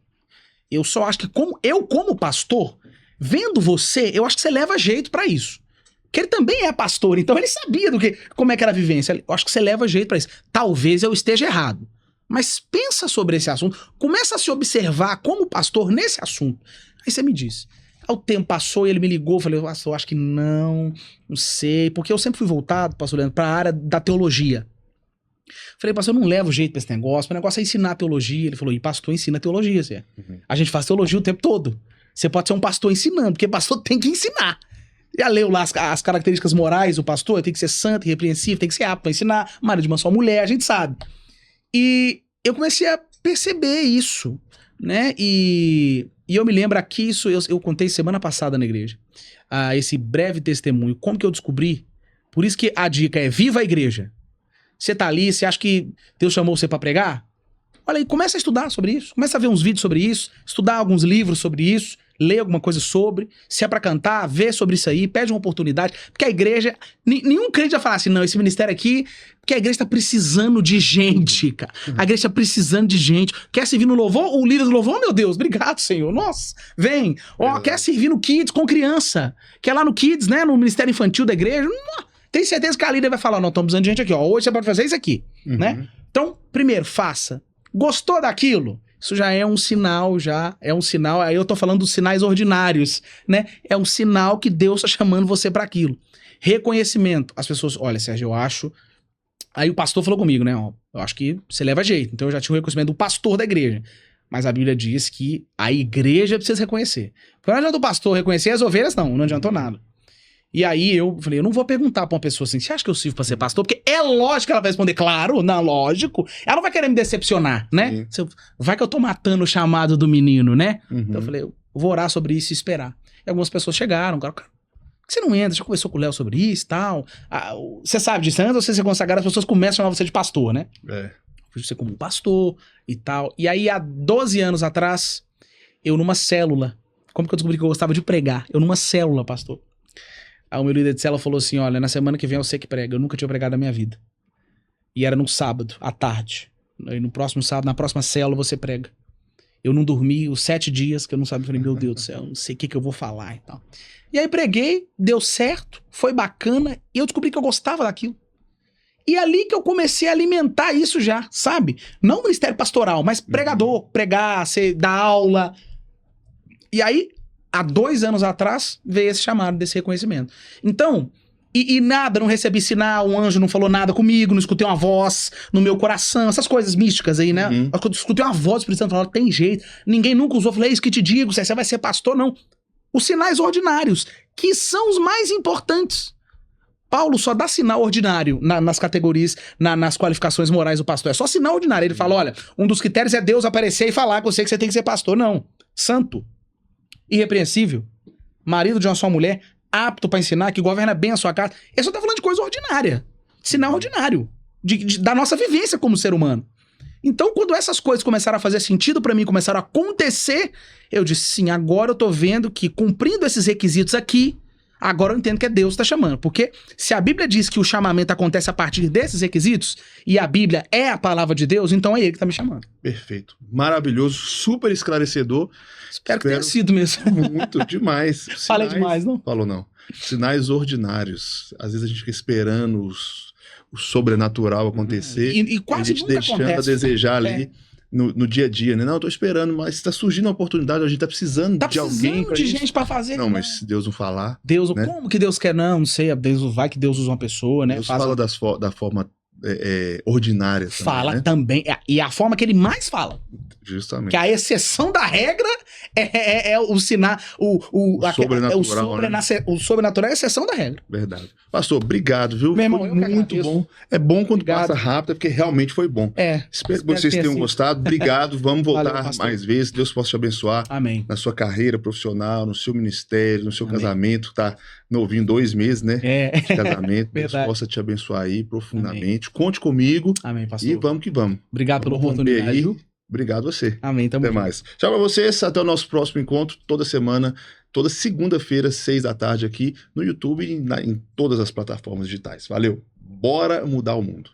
Eu só acho que como pastor, vendo você, eu acho que você leva jeito pra isso. Porque ele também é pastor, então ele sabia como é que era a vivência. Eu acho que você leva jeito pra isso. Talvez eu esteja errado. Mas pensa sobre esse assunto, começa a se observar como pastor nesse assunto. Aí você me diz. O tempo passou e ele me ligou, eu falei, pastor, acho que não sei, porque eu sempre fui voltado, pastor Leandro, pra área da teologia. Falei, pastor, eu não levo jeito pra esse negócio, o negócio é ensinar teologia. Ele falou, e pastor ensina teologia, Zé. A gente faz teologia o tempo todo. Você pode ser um pastor ensinando, porque pastor tem que ensinar. Já leu lá as características morais do pastor, tem que ser santo, irrepreensível, tem que ser apto pra ensinar, marido de uma só mulher, a gente sabe. E eu comecei a perceber isso, né, e eu me lembro aqui, isso eu contei semana passada na igreja, esse breve testemunho, como que eu descobri, por isso que a dica é, viva a igreja. Você tá ali, você acha que Deus chamou você pra pregar? Olha aí, começa a estudar sobre isso, começa a ver uns vídeos sobre isso, estudar alguns livros sobre isso, ler alguma coisa sobre, se é pra cantar, vê sobre isso aí, pede uma oportunidade, porque a igreja, nenhum crente vai falar assim, não, esse ministério aqui, porque a igreja tá precisando de gente, cara, a igreja tá precisando de gente, quer servir no louvor, o líder do louvor, oh, meu Deus, obrigado, Senhor, nossa, vem, quer servir no Kids com criança, quer lá no Kids, né, no ministério infantil da igreja, tem certeza que a líder vai falar, não, estamos precisando de gente aqui, hoje você pode fazer isso aqui, né, então, primeiro, faça, gostou daquilo? Isso já é um sinal, aí eu tô falando dos sinais ordinários, né? É um sinal que Deus tá chamando você para aquilo. Reconhecimento. As pessoas, olha, Sérgio, eu acho... Aí o pastor falou comigo, né? Ó, eu acho que você leva jeito. Então eu já tinha o reconhecimento do pastor da igreja. Mas a Bíblia diz que a igreja precisa reconhecer. Porque não adianta o pastor reconhecer, as ovelhas não adiantou nada. E aí eu falei, eu não vou perguntar pra uma pessoa assim, você acha que eu sirvo pra ser pastor? Porque é lógico que ela vai responder, claro, não, lógico. Ela não vai querer me decepcionar, né? Vai que eu tô matando o chamado do menino, né? Então eu falei, eu vou orar sobre isso e esperar. E algumas pessoas chegaram, cara, por que você não entra? Já conversou com o Léo sobre isso e tal? Você sabe disso, antes de você ser consagrado, as pessoas começam a chamar você de pastor, né? Você como pastor e tal. E aí, há 12 anos atrás, eu numa célula, como que eu descobri que eu gostava de pregar? Eu numa célula, pastor. Aí o meu líder de célula falou assim, olha, na semana que vem eu sei que prega, eu nunca tinha pregado na minha vida. E era num sábado, à tarde. E no próximo sábado, na próxima célula você prega. Eu não dormi os 7 dias, que eu não sabia, falei, meu Deus do céu, não sei o que eu vou falar e tal. E aí preguei, deu certo, foi bacana, e eu descobri que eu gostava daquilo. E ali que eu comecei a alimentar isso já, sabe? Não ministério pastoral, mas pregador, pregar, dar aula. E aí... Há 2 anos atrás, veio esse chamado desse reconhecimento. Então, e nada, não recebi sinal, um anjo não falou nada comigo, não escutei uma voz no meu coração, essas coisas místicas aí, né? Eu escutei uma voz do Espírito Santo falando, tem jeito, ninguém nunca usou, falei, é isso que te digo, você vai ser pastor, não. Os sinais ordinários, que são os mais importantes. Paulo só dá sinal ordinário nas categorias, nas qualificações morais do pastor, é só sinal ordinário. Ele fala, olha, um dos critérios é Deus aparecer e falar com você que você tem que ser pastor. Não, santo. Irrepreensível, marido de uma só mulher, apto pra ensinar, que governa bem a sua casa. Ele só tá falando de coisa ordinária, de sinal ordinário, da nossa vivência como ser humano. Então, quando essas coisas começaram a fazer sentido pra mim, começaram a acontecer, eu disse, sim, agora eu tô vendo que cumprindo esses requisitos aqui, agora eu entendo que é Deus que tá chamando. Porque se a Bíblia diz que o chamamento acontece a partir desses requisitos, e a Bíblia é a palavra de Deus, então é ele que tá me chamando. Perfeito. Maravilhoso, super esclarecedor. Espero que tenha sido mesmo. Muito, demais. Sinais, falei demais, não? Falou não. Sinais ordinários. Às vezes a gente fica esperando o sobrenatural acontecer. E quase a gente nunca deixando acontece. a desejar ali no dia a dia, né? Não, eu tô esperando, mas está surgindo uma oportunidade, a gente tá precisando de alguém. Tá precisando de gente pra fazer. Não, mas se Deus não falar... Deus, né? Como que Deus quer? Não sei, vai que Deus usa uma pessoa, né? Deus fala da forma ordinária também, fala né? também, e a forma que ele mais fala. Justamente. Que a exceção da regra é o sinal, o sobrenatural é a exceção da regra. Verdade. Pastor, obrigado, viu? Meu irmão, foi muito bom. É bom quando passa rápido, porque realmente foi bom. Espero que vocês tenham gostado. Obrigado. Vamos voltar mais vezes. Deus possa te abençoar. Amém. Na sua carreira profissional, no seu ministério, no seu casamento. Tá novinho, 2 meses, né? De casamento. Deus possa te abençoar aí profundamente. Amém. Conte comigo. Amém, pastor. E vamos que vamos. Obrigado pela oportunidade. Obrigado a você. Amém. Tamo Até mais. Tchau pra vocês. Até o nosso próximo encontro. Toda semana, toda segunda-feira, 6 da tarde aqui no YouTube e em todas as plataformas digitais. Valeu! Bora mudar o mundo!